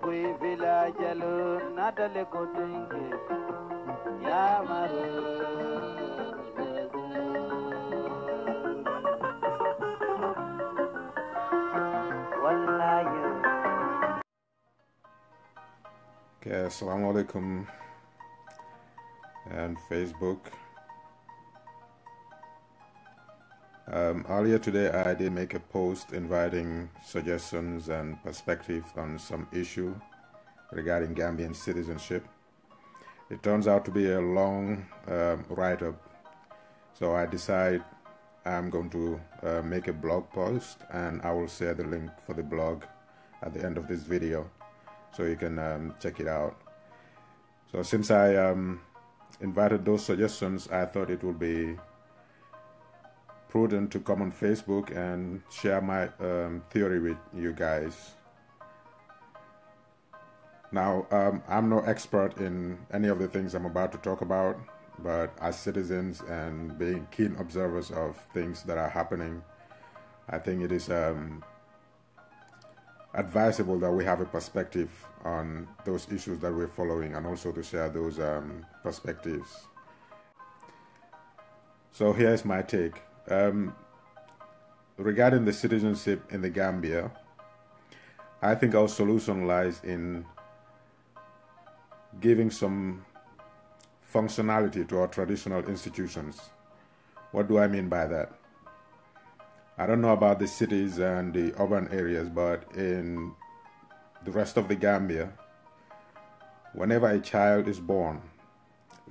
Okay, assalamu alaikum and Facebook. Earlier today I did make a post inviting suggestions and perspective on some issue regarding Gambian citizenship. It turns out to be a long write-up, so I decide I'm going to make a blog post, and I will share the link for the blog at the end of this video, so you can check it out. So since I invited those suggestions, I thought it would be prudent to come on Facebook and share my theory with you guys. Now, I'm no expert in any of the things I'm about to talk about, but as citizens and being keen observers of things that are happening, I think it is advisable that we have a perspective on those issues that we're following, and also to share those perspectives. So here's my take. Regarding the citizenship in the Gambia, I think our solution lies in giving some functionality to our traditional institutions. What do I mean by that? I don't know about the cities and the urban areas, but in the rest of the Gambia, whenever a child is born,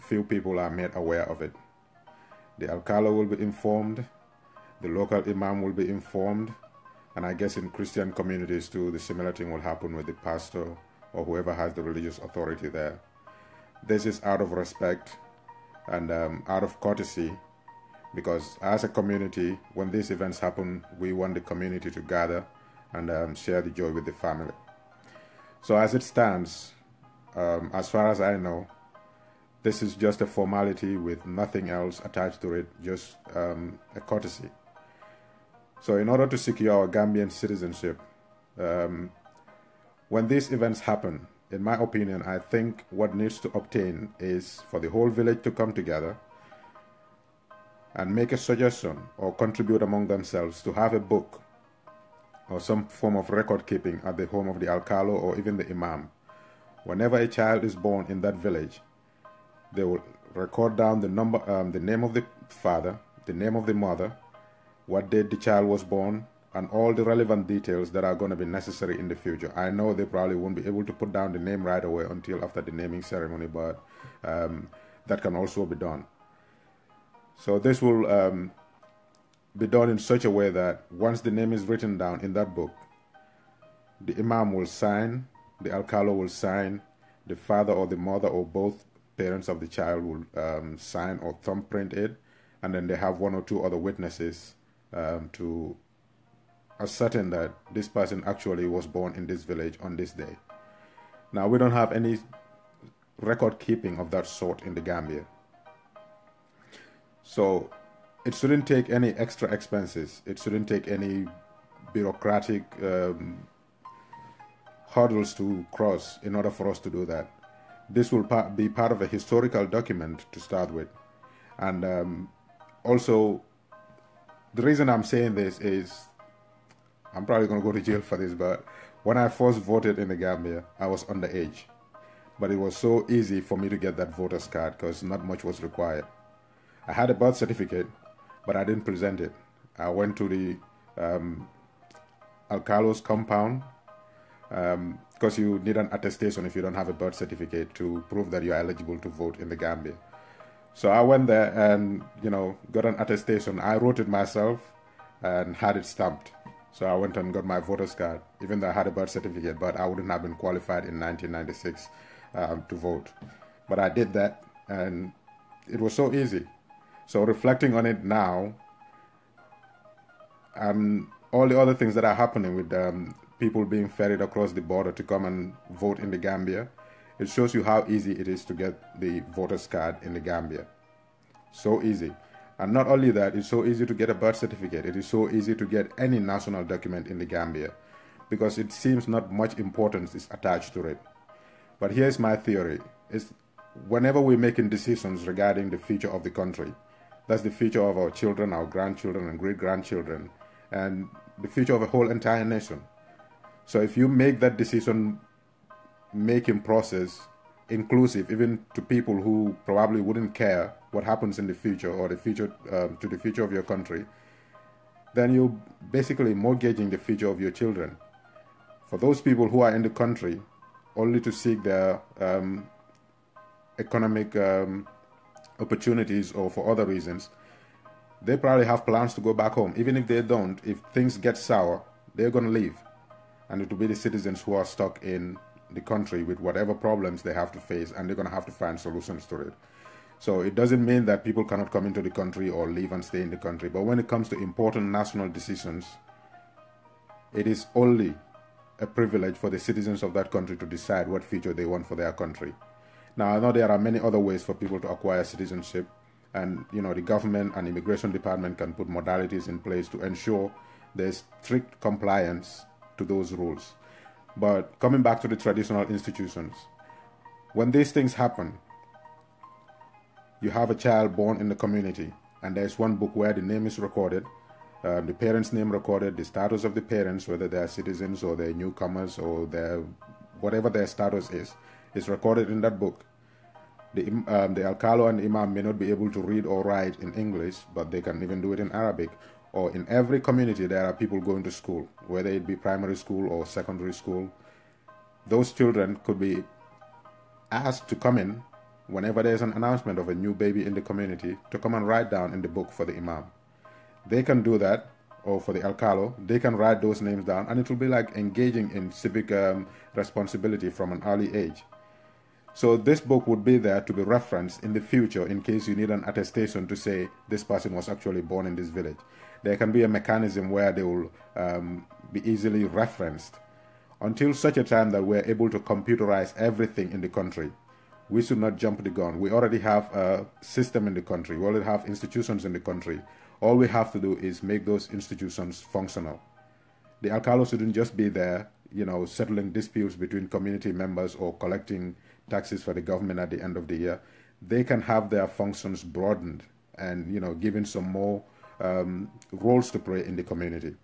few people are made aware of it. The Alcalo will be informed, the local Imam will be informed, and I guess in Christian communities too, the similar thing will happen with the pastor or whoever has the religious authority there. This is out of respect and out of courtesy, because as a community, when these events happen, we want the community to gather and share the joy with the family. So as it stands, as far as I know, this is just a formality with nothing else attached to it, just a courtesy. So in order to secure our Gambian citizenship, when these events happen, in my opinion, I think what needs to obtain is for the whole village to come together and make a suggestion or contribute among themselves to have a book or some form of record keeping at the home of the Alcalo or even the Imam. Whenever a child is born in that village, they will record down the number, the name of the father, the name of the mother, what date the child was born, and all the relevant details that are going to be necessary in the future. I know they probably won't be able to put down the name right away until after the naming ceremony, but that can also be done. So this will be done in such a way that once the name is written down in that book, the Imam will sign, the Alcalo will sign, the father or the mother or both parents of the child will sign or thumbprint it, and then they have one or two other witnesses to ascertain that this person actually was born in this village on this day. Now, we don't have any record keeping of that sort in the Gambia. So it shouldn't take any extra expenses. It shouldn't take any bureaucratic hurdles to cross in order for us to do that. This will be part of a historical document to start with. And also, the reason I'm saying this is, I'm probably going to go to jail for this, but when I first voted in the Gambia, I was underage. But it was so easy for me to get that voter's card because not much was required. I had a birth certificate, but I didn't present it. I went to the Alcalo's compound, because you need an attestation if you don't have a birth certificate to prove that you're eligible to vote in the Gambia. So I went there and, got an attestation. I wrote it myself and had it stamped. So I went and got my voter's card, even though I had a birth certificate, but I wouldn't have been qualified in 1996 to vote. But I did that, and it was so easy. So reflecting on it now, and all the other things that are happening with people being ferried across the border to come and vote in the Gambia, it shows you how easy it is to get the voter's card in the Gambia. So easy. And not only that, it's so easy to get a birth certificate. It is so easy to get any national document in the Gambia. because it seems not much importance is attached to it. But here's my theory, is whenever we're making decisions regarding the future of the country, that's the future of our children, our grandchildren and great-grandchildren, and the future of a whole entire nation. So if you make that decision making process inclusive even to people who probably wouldn't care what happens in the future or the future to the future of your country, then you're basically mortgaging the future of your children. For those people who are in the country only to seek their economic opportunities or for other reasons, they probably have plans to go back home. Even if they don't, if things get sour, they're going to leave. And it will be the citizens who are stuck in the country with whatever problems they have to face, and they're going to have to find solutions to it. So it doesn't mean that people cannot come into the country or leave and stay in the country. But when it comes to important national decisions, it is only a privilege for the citizens of that country to decide what future they want for their country. Now, I know there are many other ways for people to acquire citizenship, and the government and immigration department can put modalities in place to ensure there's strict compliance to those rules. But coming back to the traditional institutions, when these things happen, you have a child born in the community, and there's one book where the name is recorded, the parents' name recorded, the status of the parents, whether they're citizens or they're newcomers or whatever their status is recorded in that book. The alcalo and the imam may not be able to read or write in English, but they can even do it in Arabic. Or in every community, there are people going to school, whether it be primary school or secondary school. Those children could be asked to come in whenever there's an announcement of a new baby in the community to come and write down in the book for the imam. They can do that, or for the alcalo, they can write those names down, and it will be like engaging in civic responsibility from an early age. So this book would be there to be referenced in the future in case you need an attestation to say this person was actually born in this village. There can be a mechanism where they will be easily referenced. Until such a time that we're able to computerize everything in the country, we should not jump the gun. We already have a system in the country. We already have institutions in the country. All we have to do is make those institutions functional. The alcalo shouldn't just be there, settling disputes between community members or collecting taxes for the government at the end of the year. They can have their functions broadened and, given some more roles to play in the community.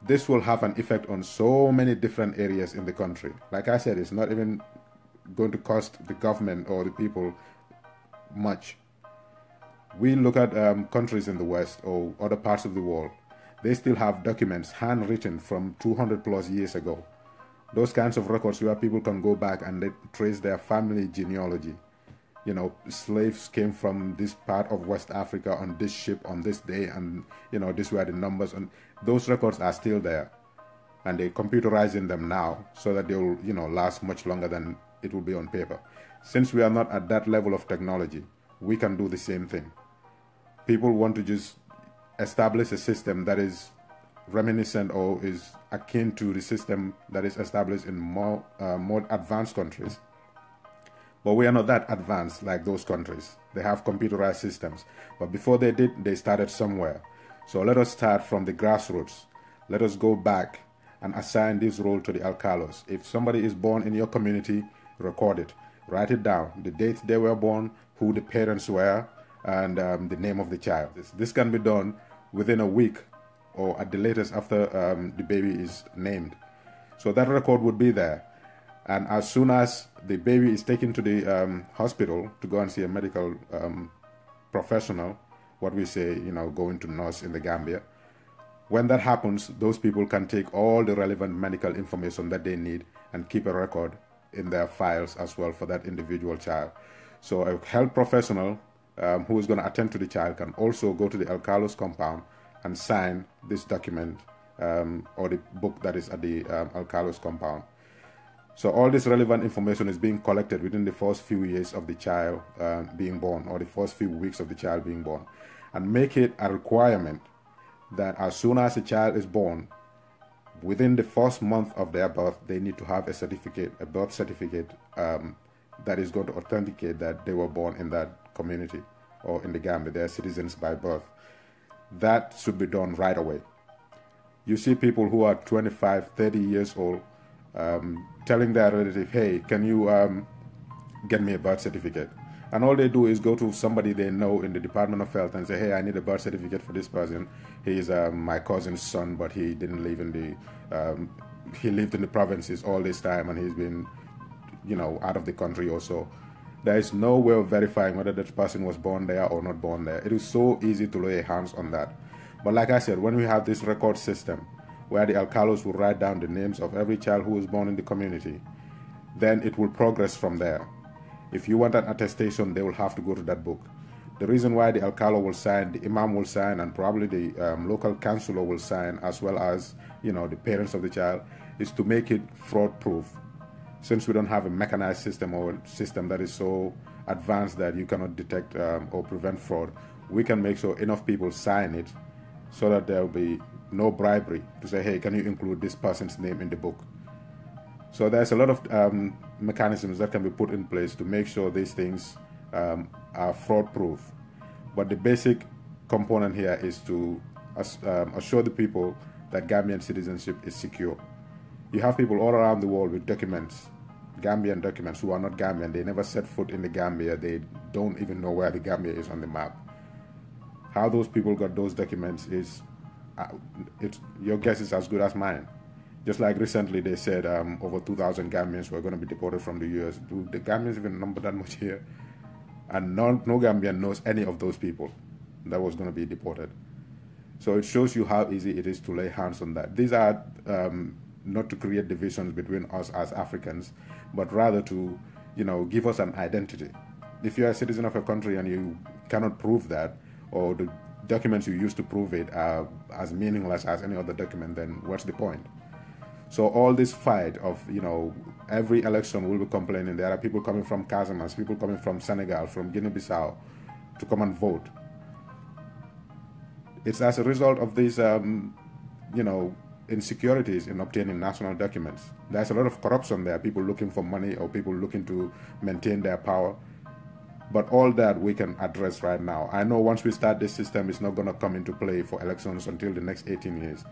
This will have an effect on so many different areas in the country. Like I said, it's not even going to cost the government or the people much. We look at countries in the West or other parts of the world. They still have documents handwritten from 200 plus years ago. Those kinds of records where people can go back and they trace their family genealogy. Slaves came from this part of West Africa on this ship on this day, and these were the numbers, and those records are still there, and they're computerizing them now so that they will last much longer than it will be on paper. Since we are not at that level of technology, we can do the same thing. People want to just establish a system that is reminiscent or is akin to the system that is established in more advanced countries. But we are not that advanced like those countries. They have computerized systems. But before they did, they started somewhere. So let us start from the grassroots. Let us go back and assign this role to the alcalos. If somebody is born in your community, record it. Write it down. The date they were born, who the parents were, and the name of the child. This can be done within a week or at the latest after the baby is named. So that record would be there. And as soon as the baby is taken to the hospital to go and see a medical professional, what we say, going to nurse in the Gambia, when that happens, those people can take all the relevant medical information that they need and keep a record in their files as well for that individual child. So a health professional who is going to attend to the child can also go to the alcalo's compound and sign this document or the book that is at the alcalo's compound. So all this relevant information is being collected within the first few years of the child being born, or the first few weeks of the child being born, and make it a requirement that as soon as the child is born, within the first month of their birth, they need to have a birth certificate that is going to authenticate that they were born in that community or in the Gambia. They are citizens by birth. That should be done right away. You see people who are 25, 30 years old telling their relative, hey, can you get me a birth certificate? And all they do is go to somebody they know in the Department of Health and say, hey, I need a birth certificate for this person. He's my cousin's son, but he didn't live in the, he lived in the provinces all this time and he's been, out of the country or so. There is no way of verifying whether that person was born there or not born there. It is so easy to lay hands on that. But like I said, when we have this record system where the alcalos will write down the names of every child who was born in the community, then it will progress from there. If you want an attestation, they will have to go to that book. The reason why the alcalo will sign, the imam will sign, and probably the local councillor will sign, as well as the parents of the child, is to make it fraud-proof. Since we don't have a mechanized system or a system that is so advanced that you cannot detect or prevent fraud, we can make sure enough people sign it so that there will be no bribery to say, hey, can you include this person's name in the book? So there's a lot of mechanisms that can be put in place to make sure these things are fraud-proof. But the basic component here is to assure the people that Gambian citizenship is secure. You have people all around the world with documents, Gambian documents, who are not Gambian. They never set foot in the Gambia. They don't even know where the Gambia is on the map. How those people got those documents is, your guess is as good as mine. Just like recently they said over 2,000 Gambians were going to be deported from the US. Do the Gambians even number that much here? And no Gambian knows any of those people that was going to be deported. So it shows you how easy it is to lay hands on that. These are not to create divisions between us as Africans, but rather to, give us an identity. If you're a citizen of a country and you cannot prove that, or the documents you use to prove it are as meaningless as any other document, then what's the point? So all this fight of, every election we'll be complaining. There are people coming from Casamance, people coming from Senegal, from Guinea-Bissau to come and vote. It's as a result of these, insecurities in obtaining national documents. There's a lot of corruption there, people looking for money or people looking to maintain their power. But all that we can address right now. I know once we start this system, it's not going to come into play for elections until the next 18 years.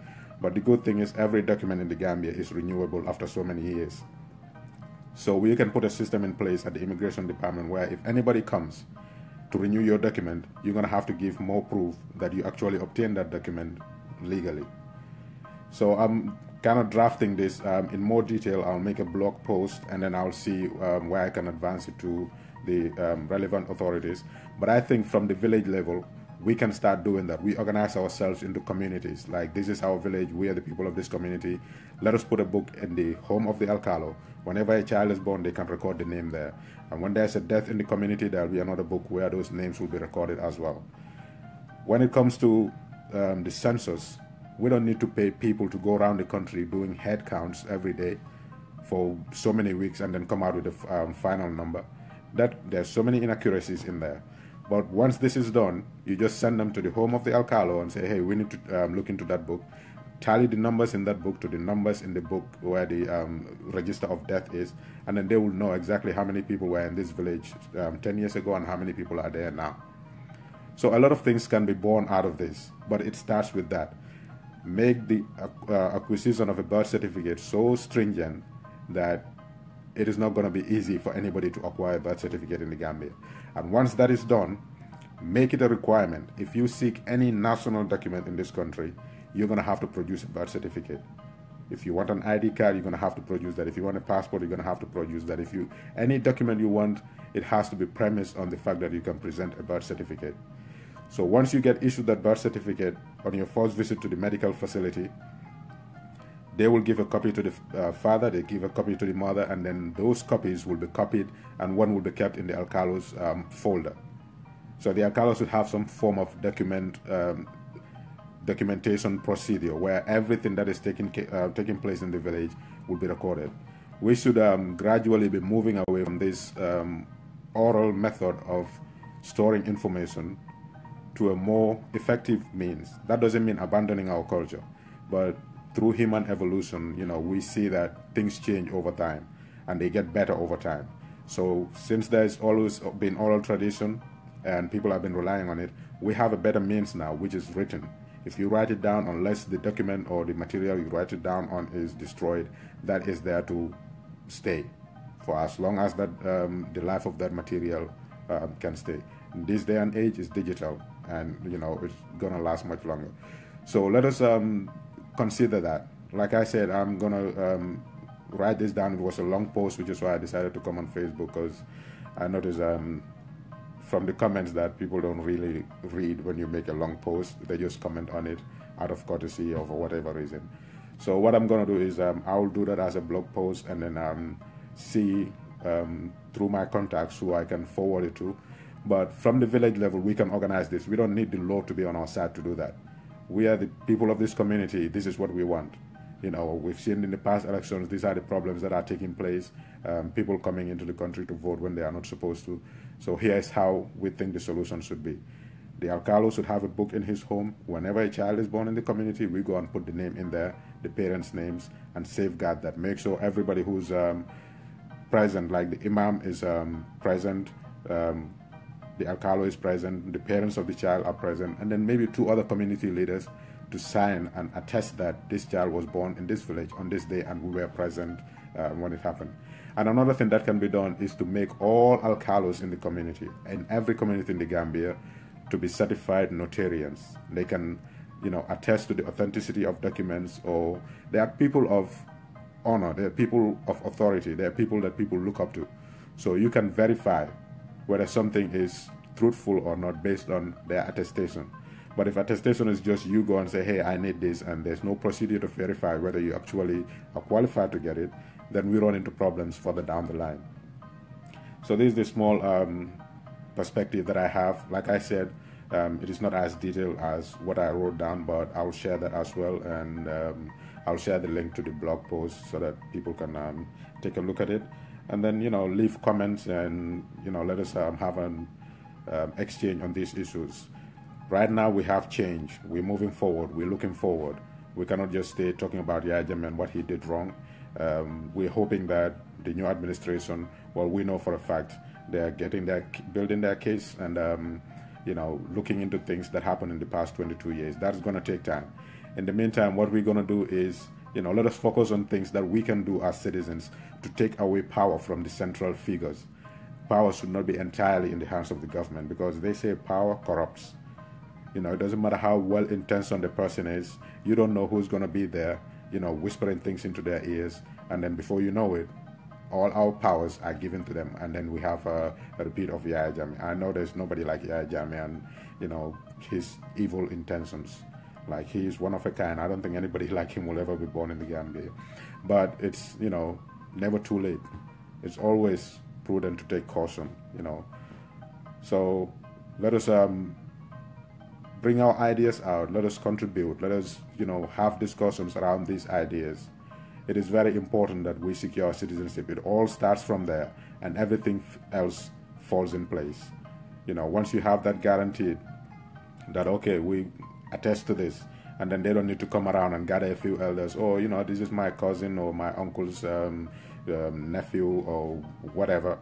But the good thing is every document in the Gambia is renewable after so many years. So we can put a system in place at the immigration department where if anybody comes to renew your document, you're going to have to give more proof that you actually obtained that document legally. So I'm kind of drafting this in more detail. I'll make a blog post and then I'll see where I can advance it to the relevant authorities. But I think from the village level, we can start doing that. We organize ourselves into communities. Like, this is our village, we are the people of this community. Let us put a book in the home of the alcalo. Whenever a child is born, they can record the name there. And when there's a death in the community, there'll be another book where those names will be recorded as well. When it comes to the census, we don't need to pay people to go around the country doing head counts every day for so many weeks and then come out with a final number. There's so many inaccuracies in there. But once this is done, you just send them to the home of the alcalo and say, hey, we need to look into that book, tally the numbers in that book to the numbers in the book where the register of death is, and then they will know exactly how many people were in this village 10 years ago and how many people are there now. So a lot of things can be born out of this, but it starts with that. Make the acquisition of a birth certificate so stringent that it is not going to be easy for anybody to acquire a birth certificate in the Gambia. And once that is done, make it a requirement. If you seek any national document in this country, you're going to have to produce a birth certificate. If you want an ID card, you're going to have to produce that. If you want a passport, you're going to have to produce that. Any document you want, it has to be premised on the fact that you can present a birth certificate. So once you get issued that birth certificate on your first visit to the medical facility, they will give a copy to the father, they give a copy to the mother, and then those copies will be copied and one will be kept in the alcalo's folder. So the alcalos will have some form of documentation procedure where everything that is taking place in the village will be recorded. We should gradually be moving away from this oral method of storing information to a more effective means. That doesn't mean abandoning our culture, but through human evolution, we see that things change over time and they get better over time. So since there's always been oral tradition and people have been relying on it, we have a better means now, which is written. If you write it down, unless the document or the material you write it down on is destroyed, that is there to stay for as long as that the life of that material can stay. In this day and age, it's digital, and it's gonna last much longer. So let us consider that. Like I said, I'm gonna write this down. It was a long post, which is why I decided to come on Facebook, because I noticed from the comments that people don't really read when you make a long post. They just comment on it out of courtesy or for whatever reason. So what I'm gonna do is I'll do that as a blog post, and then see through my contacts who I can forward it to. But from the village level, we can organize this. We don't need the law to be on our side to do that. We are the people of this community. This is what we want. We've seen in the past elections, these are the problems that are taking place. People coming into the country to vote when they are not supposed to. So here's how we think the solution should be. The alcalde should have a book in his home. Whenever a child is born in the community, we go and put the name in there, the parents' names, and safeguard that. Make sure everybody who's present, like the imam is present, the alcalde is present, the parents of the child are present, and then maybe 2 other community leaders to sign and attest that this child was born in this village on this day and we were present when it happened. And another thing that can be done is to make all alcaldes in the community, in every community in the Gambia, to be certified notarians. They can, attest to the authenticity of documents, or they are people of honor, they are people of authority, they are people that people look up to. So you can verify whether something is truthful or not based on their attestation. But if attestation is just you go and say, hey, I need this, and there's no procedure to verify whether you actually are qualified to get it, then we run into problems further down the line. So this is the small perspective that I have. Like I said, it is not as detailed as what I wrote down, but I'll share that as well, and I'll share the link to the blog post so that people can take a look at it. And then, leave comments, and, let us have an exchange on these issues. Right now, we have change. We're moving forward. We're looking forward. We cannot just stay talking about Yaya Jammeh and what he did wrong. We're hoping that the new administration, well, we know for a fact they're building their case and, looking into things that happened in the past 22 years. That's going to take time. In the meantime, what we're going to do is, let us focus on things that we can do as citizens to take away power from the central figures. Power should not be entirely in the hands of the government, because they say power corrupts. It doesn't matter how well-intentioned the person is. You don't know who's going to be there, whispering things into their ears. And then before you know it, all our powers are given to them. And then we have a repeat of Yaya Jammeh. I know there's nobody like Yaya Jammeh and, his evil intentions. Like, he is one of a kind. I don't think anybody like him will ever be born in the Gambia. But it's, never too late. It's always prudent to take caution, So let us bring our ideas out. Let us contribute. Let us, have discussions around these ideas. It is very important that we secure citizenship. It all starts from there, and everything else falls in place. Once you have that guaranteed, that, okay, we attest to this, and then they don't need to come around and gather a few elders. Oh, this is my cousin or my uncle's nephew or whatever.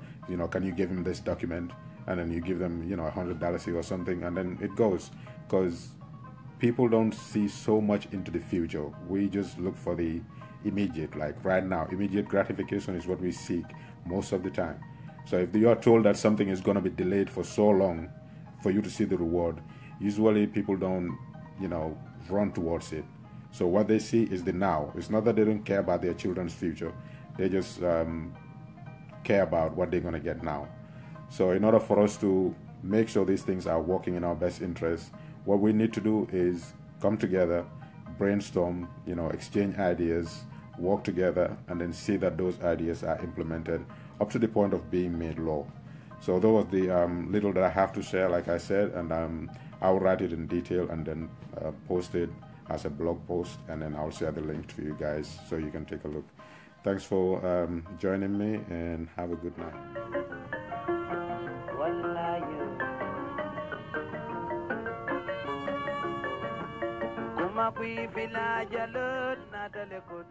Can you give him this document? And then you give them, $100 or something, and then it goes. Because people don't see so much into the future. We just look for the immediate, like right now. Immediate gratification is what we seek most of the time. So if you are told that something is going to be delayed for so long for you to see the reward, usually people don't, run towards it. So what they see is the now. It's not that they don't care about their children's future. They just care about what they're going to get now. So in order for us to make sure these things are working in our best interest, what we need to do is come together, brainstorm, exchange ideas, work together, and then see that those ideas are implemented up to the point of being made law. So that was the little that I have to share, like I said, and I'll write it in detail and then post it as a blog post, and then I'll share the link to you guys so you can take a look. Thanks for joining me, and have a good night. Kuma kui village alert na dale ko